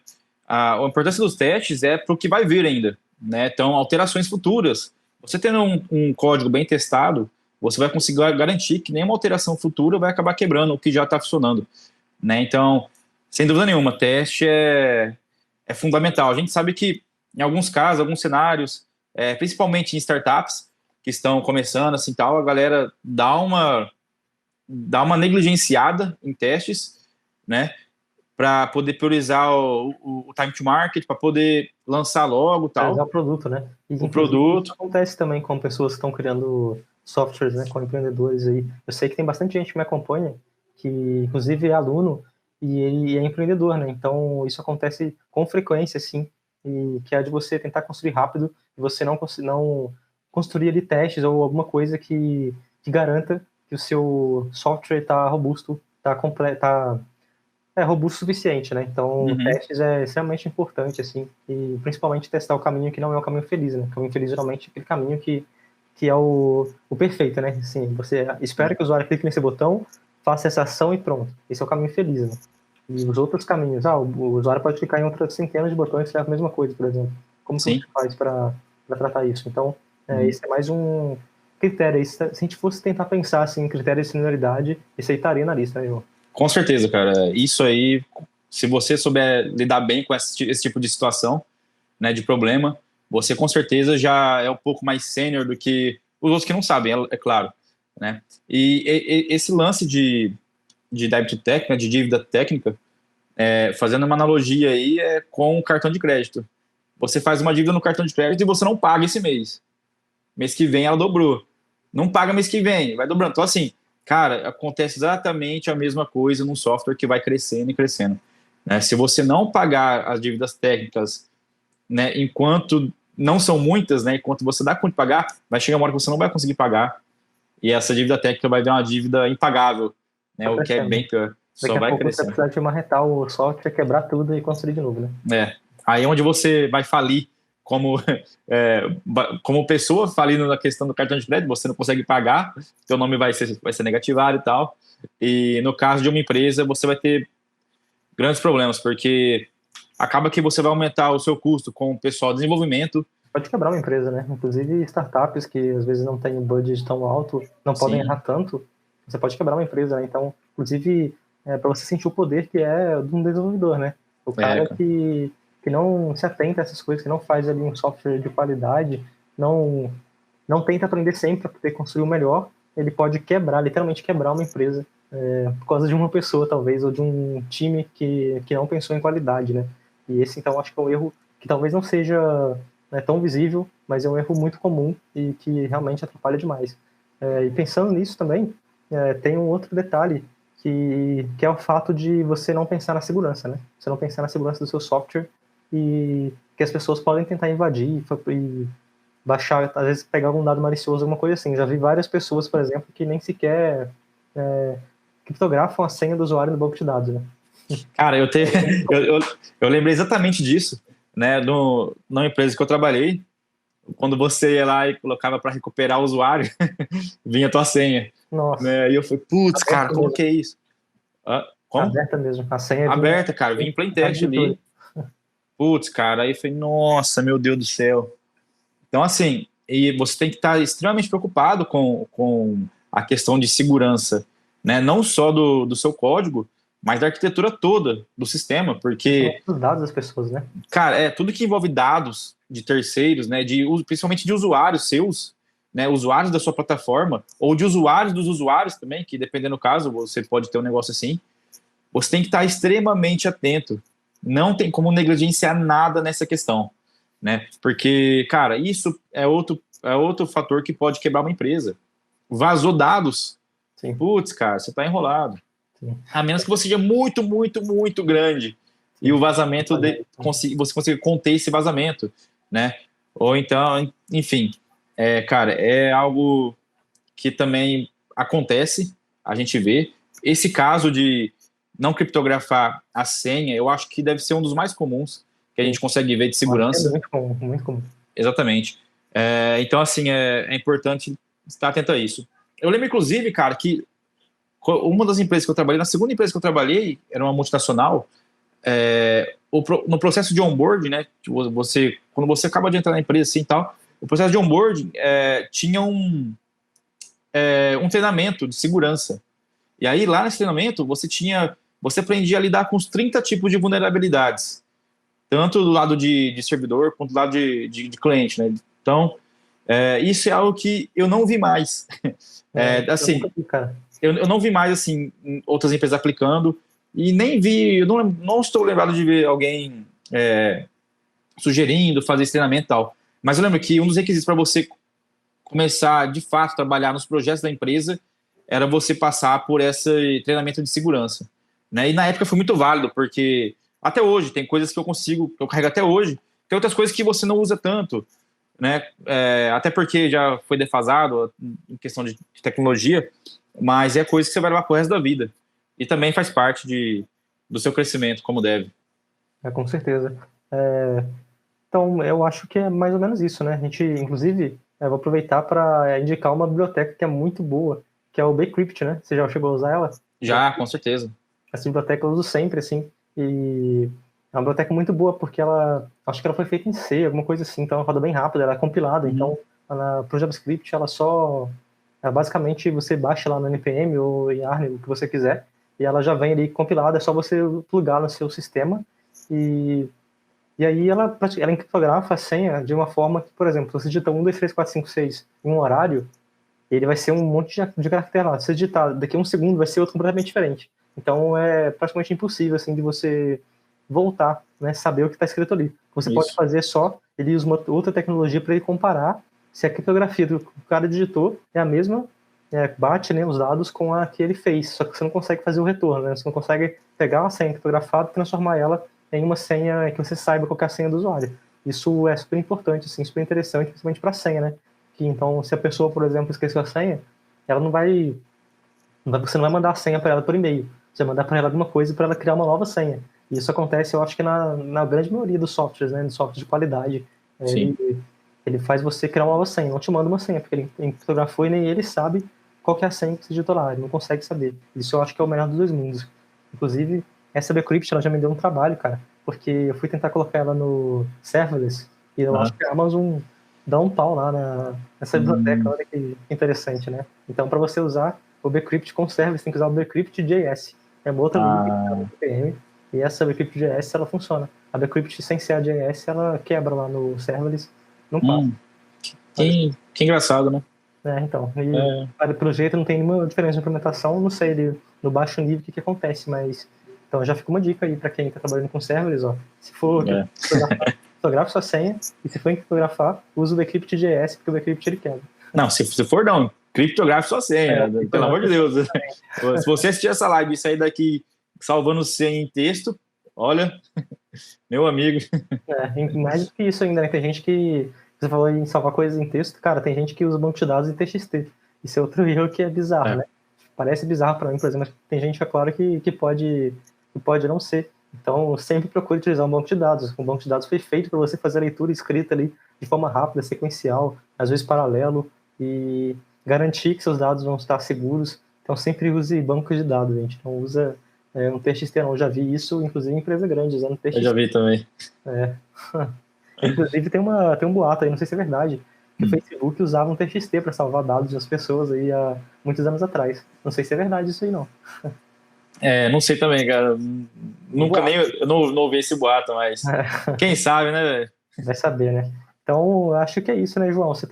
A importância dos testes é para o que vai vir ainda, né? Então, alterações futuras. Você tendo um código bem testado, você vai conseguir garantir que nenhuma alteração futura vai acabar quebrando o que já está funcionando, né? Então, sem dúvida nenhuma, teste é fundamental. A gente sabe que, em alguns casos, alguns cenários, principalmente em startups que estão começando, assim, tal, a galera dá uma negligenciada em testes, né? Para poder priorizar o time to market, para poder lançar logo Realizar tal, o produto, né? E, o inclusive, isso produto. acontece também com pessoas que estão criando softwares, né? Com empreendedores aí. Eu sei que tem bastante gente que me acompanha, que inclusive é aluno e ele é empreendedor, né? Então, isso acontece com frequência, assim, e que é de você tentar construir rápido e você não construir ali testes ou alguma coisa que garanta que o seu software está robusto, está completo, robusto o suficiente, né? Então, Uhum. testes é extremamente importante, assim, e principalmente testar o caminho que não é o caminho feliz, né? O caminho feliz geralmente é aquele caminho que é o perfeito, né? Assim, você espera que o usuário clique nesse botão, faça essa ação e pronto. Esse é o caminho feliz, né? E os outros caminhos, o usuário pode clicar em outras centenas de botões que fazem a mesma coisa, por exemplo. Como que você Sim. faz para tratar isso? Então, Uhum. esse é mais um critério. Se a gente fosse tentar pensar assim, em critério de senioridade, esse aí estaria na lista, né, João? Com certeza, cara. Isso aí, se você souber lidar bem com esse tipo de situação, né, de problema, você com certeza já é um pouco mais sênior do que os outros que não sabem, é claro, né? E esse lance de débito técnico, né, de dívida técnica, fazendo uma analogia aí, com o cartão de crédito. Você faz uma dívida no cartão de crédito e você não paga esse mês. Mês que vem ela dobrou. Não paga mês que vem, vai dobrando. Então, assim, cara, acontece exatamente a mesma coisa num software que vai crescendo e crescendo, né? Se você não pagar as dívidas técnicas, né, enquanto não são muitas, né, enquanto você dá conta de pagar, vai chegar uma hora que você não vai conseguir pagar e essa dívida técnica vai virar uma dívida impagável, né, Tá o que é crescendo. bem pior. Só Daqui a vai pouco você vai crescendo. precisar de marretar o software, quebrar tudo e construir de novo, né? Aí é onde você vai falir como, é, como pessoa, falindo na questão do cartão de crédito, você não consegue pagar, seu nome vai ser negativado e tal. E no caso de uma empresa, você vai ter grandes problemas, porque acaba que você vai aumentar o seu custo com o pessoal de desenvolvimento. Pode quebrar uma empresa, né? Inclusive startups que às vezes não têm um budget tão alto, não podem Sim, errar tanto, você pode quebrar uma empresa, né? Então, inclusive, para você sentir o poder que é de um desenvolvedor, né? O cara cara. que não se atenta a essas coisas, que não faz ali um software de qualidade, não, não tenta aprender sempre para poder construir o melhor, ele pode quebrar, literalmente quebrar uma empresa por causa de uma pessoa, talvez, ou de um time que não pensou em qualidade, né? E esse, então, acho que é um erro que talvez não seja tão visível, mas é um erro muito comum e que realmente atrapalha demais. E pensando nisso também, tem um outro detalhe que é o fato de você não pensar na segurança, né? Você não pensar na segurança do seu software e que as pessoas podem tentar invadir e baixar, às vezes pegar algum dado malicioso, alguma coisa assim. Já vi várias pessoas, por exemplo, que nem sequer criptografam a senha do usuário no banco de dados, né? Cara, eu lembrei exatamente disso, né? Na empresa que eu trabalhei, quando você ia lá e colocava para recuperar o usuário, vinha a tua senha. Nossa. Né? E eu falei, putz, cara, Aberta como mesmo. que é isso? Como? Aberta mesmo. A senha vinha Aberta, cara, vinha em plain na text editora. ali. Putz, cara, aí eu falei, nossa, meu Deus do céu. Então, assim, e você tem que estar extremamente preocupado com a questão de segurança, né? Não só do seu código, mas da arquitetura toda do sistema, porque, Principalmente os dados das pessoas, né? cara, tudo que envolve dados de terceiros, né? Principalmente de usuários seus, né? Usuários da sua plataforma, ou de usuários dos usuários também, que dependendo do caso, você pode ter um negócio assim. Você tem que estar extremamente atento. Não tem como negligenciar nada nessa questão, né? Porque, cara, isso é outro fator que pode quebrar uma empresa. Vazou dados, Sim. putz, cara, você está enrolado. Sim. A menos que você seja muito, muito, muito grande e o vazamento você consiga conter esse vazamento, né? Ou então, enfim, cara, é algo que também acontece, a gente vê. Esse caso de não criptografar a senha, eu acho que deve ser um dos mais comuns que a gente consegue ver de segurança. É muito comum, muito comum. Exatamente. Então, assim, é importante estar atento a isso. Eu lembro, inclusive, cara, que uma das empresas que eu trabalhei, na segunda empresa que eu trabalhei, era uma multinacional, no processo de onboarding, né, quando você acaba de entrar na empresa assim, tal, o processo de onboarding tinha um treinamento de segurança. E aí, lá nesse treinamento, você aprendia a lidar com os 30 tipos de vulnerabilidades, tanto do lado de servidor quanto do lado de cliente, né? Então, isso é algo que eu não vi mais. Assim, eu não vi mais assim outras empresas aplicando e nem vi, eu não estou lembrado de ver alguém sugerindo fazer esse treinamento e tal. Mas eu lembro que um dos requisitos para você começar, de fato, a trabalhar nos projetos da empresa era você passar por esse treinamento de segurança, né? E na época foi muito válido, porque até hoje tem coisas que eu carrego até hoje, tem outras coisas que você não usa tanto, né? Até porque já foi defasado em questão de tecnologia, mas é coisa que você vai levar pro resto da vida. E também faz parte do seu crescimento, como deve. Com certeza. Então, eu acho que é mais ou menos isso, né? A gente, inclusive, vou aproveitar para indicar uma biblioteca que é muito boa, que é o Bcrypt, né? Você já chegou a usar ela? Já, com certeza. Essa biblioteca eu uso sempre, assim, e é uma biblioteca muito boa, porque acho que ela foi feita em C, alguma coisa assim, então ela roda bem rápido, ela é compilada, então, pro JavaScript, basicamente, você baixa lá no NPM ou em Yarn, o que você quiser, e ela já vem ali compilada, é só você plugar no seu sistema, e aí ela criptografa a senha de uma forma que, por exemplo, você digita 1, 2, 3, 4, 5, 6 em um horário, ele vai ser um monte de caractere lá. Se você digitar daqui a um segundo, vai ser outro completamente diferente. Então é praticamente impossível assim, de você voltar, né, saber o que está escrito ali. Você pode fazer ele usa uma outra tecnologia para ele comparar se a criptografia do que o cara digitou é a mesma, bate, né, os dados com a que ele fez, só que você não consegue fazer o retorno, né? Você não consegue pegar uma senha criptografada e transformar ela em uma senha que você saiba qual é a senha do usuário. Isso é super importante, assim, super interessante, principalmente para a senha, né? Que, então, se a pessoa, por exemplo, esqueceu a senha, ela você não vai mandar a senha para ela por e-mail, você vai mandar para ela alguma coisa para ela criar uma nova senha. E isso acontece, eu acho que na grande maioria dos softwares, né? Dos softwares de qualidade. Ele faz você criar uma nova senha, não te manda uma senha, porque ele criptografou e nem ele sabe qual que é a senha que você digitou lá, ele não consegue saber. Isso eu acho que é o melhor dos dois mundos. Inclusive, essa Bcrypt, ela já me deu um trabalho, cara, porque eu fui tentar colocar ela no serverless, e eu acho que a Amazon dá um pau lá nessa biblioteca, olha que interessante, né? Então, para você usar o Bcrypt com serverless, tem que usar o Bcrypt.js. É uma outra VPM, e essa Bcrypt.js, ela funciona. A Bcrypt sem ser a JS, ela quebra lá no serverless, não passa. Que engraçado, né? Então, pelo jeito não tem nenhuma diferença de implementação, não sei no baixo nível o que acontece, mas então já fica uma dica aí para quem está trabalhando com servers, ó, se for criptografa sua senha, e se for criptografar, usa o Bcrypt.js, porque o Bcrypt ele quebra. Não, se for não, Criptografe sua senha, pelo amor de Deus. Se você assistir essa live e sair daqui salvando senha em texto, olha, meu amigo. Mais do que isso ainda, né? Tem gente que... Você falou em salvar coisas em texto, cara, tem gente que usa banco de dados em TXT. Isso é outro erro que é bizarro, né? Parece bizarro para mim, por exemplo, mas tem gente que é claro que pode não ser. Então, sempre procure utilizar um banco de dados. Um banco de dados foi feito para você fazer a leitura escrita ali de forma rápida, sequencial, às vezes paralelo, e garantir que seus dados vão estar seguros. Então, sempre use bancos de dados, gente. Não usa um TXT, não. Eu já vi isso, inclusive, em empresa grande, usando TXT. Eu já vi também. Inclusive, tem um boato aí, não sei se é verdade, que o Facebook usava um TXT para salvar dados das pessoas aí há muitos anos atrás. Não sei se é verdade isso aí, não. Não sei também, cara. Nunca nem... Eu não ouvi esse boato, mas... Quem sabe, né, velho? Vai saber, né? Então, acho que é isso, né, João? Você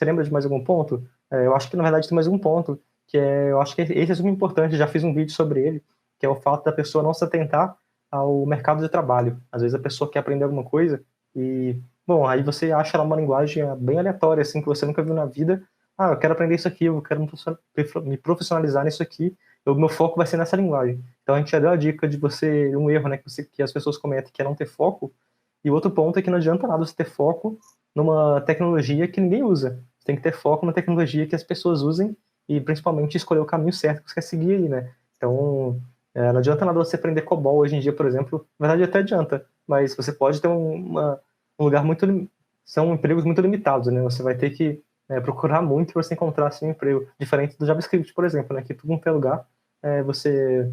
lembra de mais algum ponto? Eu acho que, na verdade, tem mais um ponto, eu acho que esse é super importante, já fiz um vídeo sobre ele, que é o fato da pessoa não se atentar ao mercado de trabalho. Às vezes a pessoa quer aprender alguma coisa e, bom, aí você acha lá uma linguagem bem aleatória, assim, que você nunca viu na vida. Eu quero aprender isso aqui, eu quero me profissionalizar nisso aqui, o meu foco vai ser nessa linguagem. Então a gente já deu a dica de um erro, né, que as pessoas cometem, que é não ter foco, e o outro ponto é que não adianta nada você ter foco numa tecnologia que ninguém usa. Você tem que ter foco na tecnologia que as pessoas usem e principalmente escolher o caminho certo que você quer seguir aí, né? Então, não adianta nada você aprender COBOL hoje em dia, por exemplo. Na verdade, até adianta, mas você pode ter um lugar muito... São empregos muito limitados, né? Você vai ter que procurar muito para você encontrar assim, um emprego. Diferente do JavaScript, por exemplo, né? Que tudo não tem lugar, você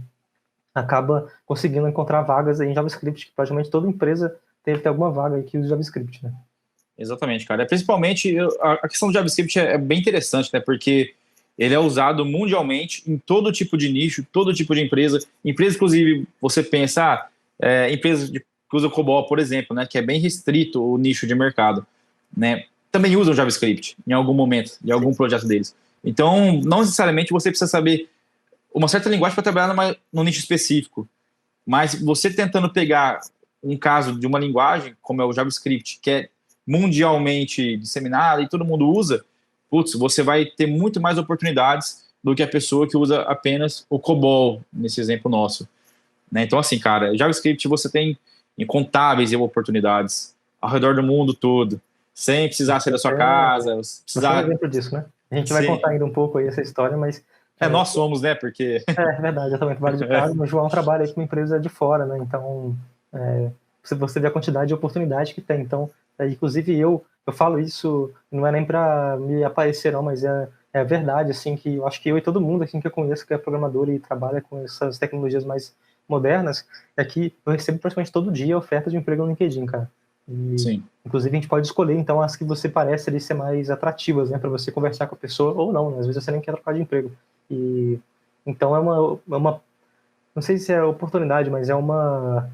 acaba conseguindo encontrar vagas aí em JavaScript, que praticamente toda empresa deve ter alguma vaga aí que usa JavaScript, né? Exatamente, cara. Principalmente, a questão do JavaScript é bem interessante, né? Porque ele é usado mundialmente em todo tipo de nicho, todo tipo de empresa. Empresa, inclusive, você pensa, empresa que usa COBOL, por exemplo, né? Que é bem restrito o nicho de mercado, né? Também usam JavaScript em algum momento, em algum projeto deles. Então, não necessariamente você precisa saber uma certa linguagem para trabalhar num nicho específico, mas você tentando pegar um caso de uma linguagem, como é o JavaScript, que é mundialmente disseminada e todo mundo usa, você vai ter muito mais oportunidades do que a pessoa que usa apenas o COBOL, nesse exemplo nosso. Né? Então, assim, cara, JavaScript você tem incontáveis oportunidades ao redor do mundo todo, sem precisar sair da sua casa. Você é um exemplo disso, né? A gente vai contar ainda um pouco aí essa história, mas... nós somos, né? Porque... É verdade, eu também trabalho de casa, mas o João trabalha aí com uma empresa de fora, né? Então, você vê a quantidade de oportunidade que tem. Então, inclusive eu falo isso, não é nem para me aparecer não, mas é verdade, assim, que eu acho que eu e todo mundo assim, que eu conheço que é programador e trabalha com essas tecnologias mais modernas, é que eu recebo praticamente todo dia ofertas de emprego no LinkedIn, cara. E, sim. Inclusive a gente pode escolher, então, as que você parece ali ser mais atrativas, né, para você conversar com a pessoa, ou não, né? Às vezes você nem quer trocar de emprego. E então é uma não sei se é oportunidade, mas é uma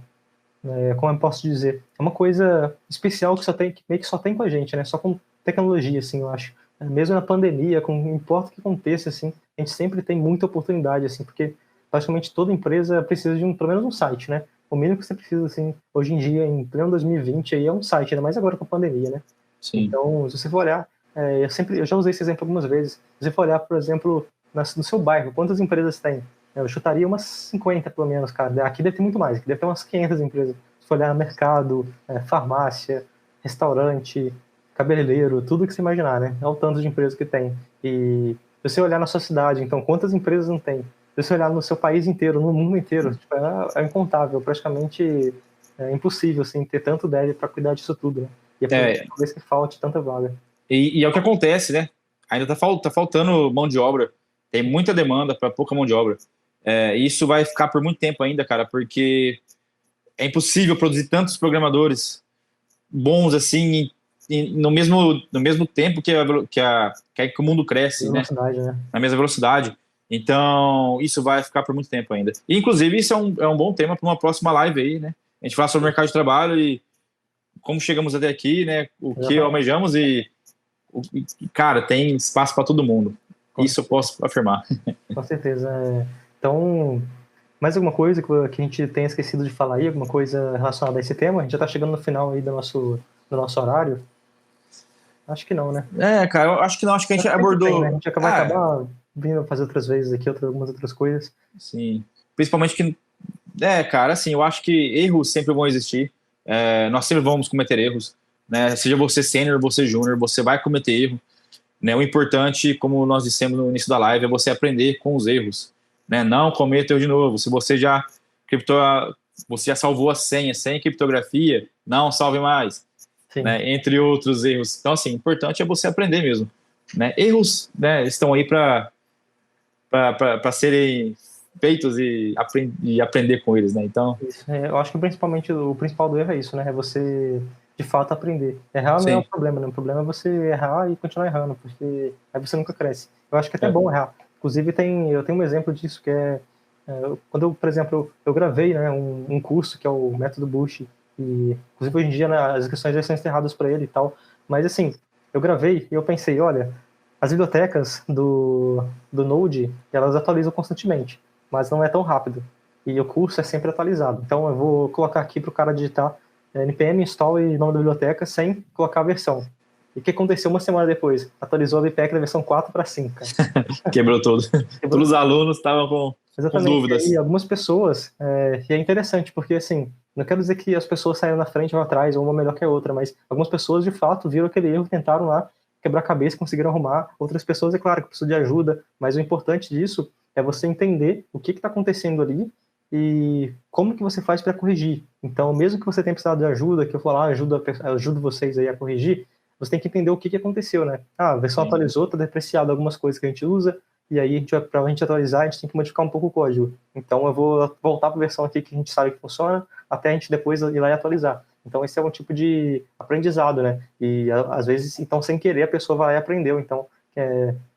como eu posso dizer, é uma coisa especial que meio que só tem com a gente, né? Só com tecnologia, assim, eu acho. Mesmo na pandemia, não importa o que aconteça, assim, a gente sempre tem muita oportunidade, assim, porque praticamente toda empresa precisa de pelo menos um site, né? O mínimo que você precisa, assim, hoje em dia, em pleno 2020, aí é um site, ainda mais agora com a pandemia, né? Sim. Então, se você for olhar, eu já usei esse exemplo algumas vezes, se você for olhar, por exemplo, no seu bairro, quantas empresas tem? Eu chutaria umas 50, pelo menos, cara. Aqui deve ter muito mais, aqui deve ter umas 500 empresas. Se for olhar mercado, farmácia, restaurante, cabeleireiro, tudo que você imaginar, né? É o tanto de empresas que tem. E se você olhar na sua cidade, então, quantas empresas não tem? Se você olhar no seu país inteiro, no mundo inteiro, tipo, é incontável, praticamente impossível, assim, ter tanto dev para cuidar disso tudo, né? E talvez que falte tanta vaga. E é o que acontece, né? Ainda tá faltando mão de obra. Tem muita demanda para pouca mão de obra. Isso vai ficar por muito tempo ainda, cara, porque é impossível produzir tantos programadores bons assim no mesmo tempo que o mundo cresce, né? Na mesma velocidade. Então, isso vai ficar por muito tempo ainda. E, inclusive, isso é um bom tema para uma próxima live aí, né? A gente fala sobre o mercado de trabalho e como chegamos até aqui, né? O que almejamos cara, tem espaço para todo mundo. Isso eu posso afirmar. Com certeza. Então, mais alguma coisa que a gente tenha esquecido de falar aí? Alguma coisa relacionada a esse tema? A gente já está chegando no final aí do nosso horário. Acho que não, né? Cara, eu acho que não, acho que a gente abordou. Tem, né? A gente vai acabar vindo fazer outras vezes aqui, algumas outras coisas. Sim. Principalmente que. Cara, assim, eu acho que erros sempre vão existir. Nós sempre vamos cometer erros, né? Seja você sênior, você júnior, você vai cometer erro. Né? O importante, como nós dissemos no início da live, é você aprender com os erros. Né? Não cometa erro de novo. Se você já você já salvou a senha sem criptografia, não salve mais. Né? Entre outros erros. Então, assim, o importante é você aprender mesmo. Né? Erros, né, estão aí para serem feitos e aprender com eles, né? Então, eu acho que principalmente o principal do erro é isso, né? É você de fato aprender. Errar não é um problema, né? O problema é você errar e continuar errando, porque aí você nunca cresce. Eu acho que é até bom errar. Inclusive eu tenho um exemplo disso que quando eu, por exemplo, eu gravei, né, um curso que é o Método Bush, e inclusive hoje em dia, né, as inscrições já são encerradas para ele e tal, mas assim, eu gravei e eu pensei, olha, as bibliotecas do Node, elas atualizam constantemente, mas não é tão rápido, e o curso é sempre atualizado. Então eu vou colocar aqui para o cara digitar npm install e nome da biblioteca sem colocar a versão. E o que aconteceu uma semana depois? Atualizou a BPEC da versão 4 para 5, cara. Quebrou tudo. Todos os alunos estavam com dúvidas. E algumas pessoas, e é interessante, porque assim, não quero dizer que as pessoas saíram na frente ou atrás, ou uma melhor que a outra, mas algumas pessoas de fato viram aquele erro, tentaram lá quebrar a cabeça, conseguiram arrumar. Outras pessoas, é claro, que precisam de ajuda, mas o importante disso é você entender o que está acontecendo ali e como que você faz para corrigir. Então, mesmo que você tenha precisado de ajuda, que eu falar, ajudo vocês aí a corrigir, você tem que entender o que aconteceu, né? A versão atualizou, está depreciado algumas coisas que a gente usa, e aí, para a gente atualizar, a gente tem que modificar um pouco o código. Então, eu vou voltar para a versão aqui que a gente sabe que funciona, até a gente depois ir lá e atualizar. Então, esse é um tipo de aprendizado, né? E, às vezes, então, sem querer, a pessoa vai lá e aprendeu. Então,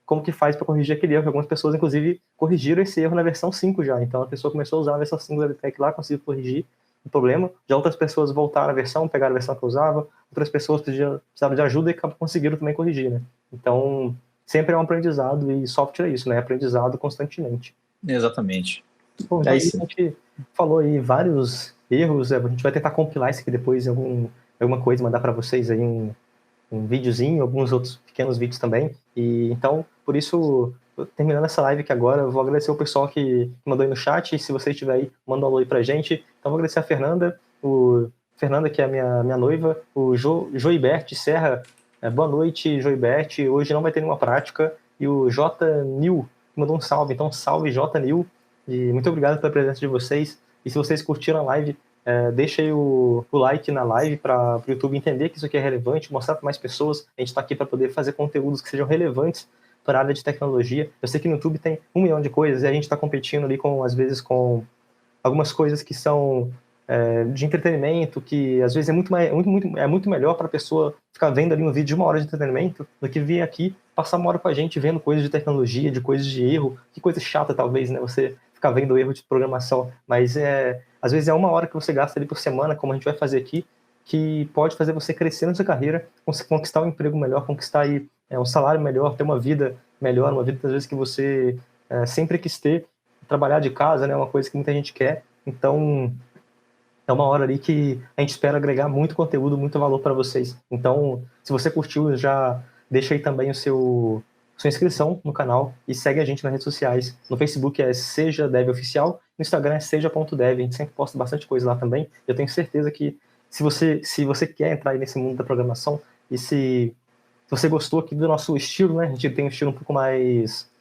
como que faz para corrigir aquele erro? Algumas pessoas, inclusive, corrigiram esse erro na versão 5 já. Então, a pessoa começou a usar a versão 5 da BPEC lá, conseguiu corrigir o problema. Já outras pessoas voltaram a versão, pegaram a versão que eu usava. Outras pessoas precisavam de ajuda e conseguiram também corrigir, né? Então, sempre é um aprendizado, e software é isso, né? Aprendizado constantemente. Exatamente. Bom, então a gente falou aí vários erros, a gente vai tentar compilar isso aqui depois em alguma coisa, mandar para vocês aí um videozinho, alguns outros pequenos vídeos também. E então, por isso, terminando essa live aqui agora, eu vou agradecer o pessoal que mandou aí no chat, e se você estiver aí, manda um alô aí pra gente. Então, vou agradecer a Fernanda, que é a minha noiva, o Joibert Serra. Boa noite, Joibert. Hoje não vai ter nenhuma prática. E o J. Nil mandou um salve. Então, salve, J. Nil. E muito obrigado pela presença de vocês. E se vocês curtiram a live, deixa aí o like na live para o YouTube entender que isso aqui é relevante, mostrar para mais pessoas. A gente está aqui para poder fazer conteúdos que sejam relevantes para a área de tecnologia. Eu sei que no YouTube tem 1 milhão de coisas e a gente está competindo ali, às vezes, com algumas coisas que são de entretenimento, que às vezes é muito melhor para a pessoa ficar vendo ali um vídeo de 1 hora de entretenimento do que vir aqui passar 1 hora com a gente vendo coisas de tecnologia, de coisas de erro, que coisa chata talvez, né? Você ficar vendo erro de programação, mas às vezes é 1 hora que você gasta ali por semana, como a gente vai fazer aqui, que pode fazer você crescer na sua carreira, conquistar um emprego melhor, conquistar aí um salário melhor, ter uma vida melhor, uma vida às vezes que você sempre quis ter, trabalhar de casa, né? Uma coisa que muita gente quer. Então, é 1 hora ali que a gente espera agregar muito conteúdo, muito valor para vocês. Então, se você curtiu, já deixa aí também sua inscrição no canal e segue a gente nas redes sociais. No Facebook é Seja Dev Oficial, no Instagram é seja.dev. A gente sempre posta bastante coisa lá também. Eu tenho certeza que se você quer entrar aí nesse mundo da programação e se você gostou aqui do nosso estilo, né? A gente tem um estilo um pouco mais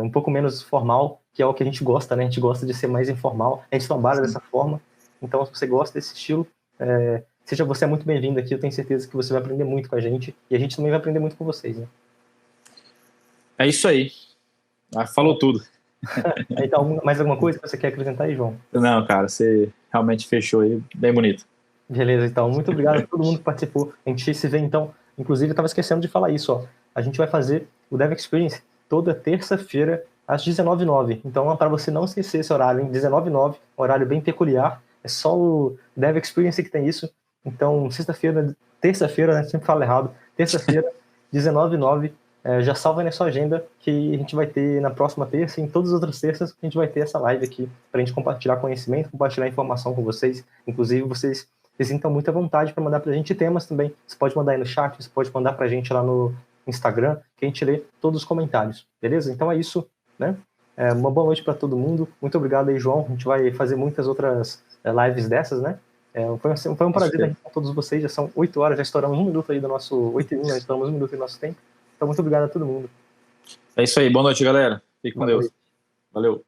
um pouco menos formal, que é o que a gente gosta, né? A gente gosta de ser mais informal. A gente trabalha dessa forma. Então, se você gosta desse estilo, seja você muito bem-vindo aqui. Eu tenho certeza que você vai aprender muito com a gente. E a gente também vai aprender muito com vocês, né? É isso aí. Falou tudo. Então, mais alguma coisa que você quer acrescentar aí, João? Não, cara, você realmente fechou aí, bem bonito. Beleza, então. Muito obrigado a todo mundo que participou. A gente se vê, então. Inclusive, eu estava esquecendo de falar isso, ó. A gente vai fazer o Dev Experience toda terça-feira, às 19h09. Então, para você não esquecer esse horário, hein? 19h09, um horário bem peculiar. É só o Dev Experience que tem isso. Então, terça-feira, né? Sempre falo errado. Terça-feira, 19h09. Já salva aí na sua agenda que a gente vai ter na próxima terça e em todas as outras terças a gente vai ter essa live aqui para a gente compartilhar conhecimento, compartilhar informação com vocês. Inclusive, vocês se sintam muito à vontade para mandar para a gente temas também. Você pode mandar aí no chat, você pode mandar para a gente lá no Instagram, que a gente lê todos os comentários, beleza? Então é isso, né? Uma boa noite para todo mundo. Muito obrigado aí, João. A gente vai fazer muitas outras lives dessas, né? Foi um prazer estar com todos vocês. Já são 8 horas, já estouramos 1 minuto aí do nosso 8h01, já estouramos 1 minuto do nosso tempo. Então, muito obrigado a todo mundo. É isso aí. Boa noite, galera. Fique com Deus. Valeu.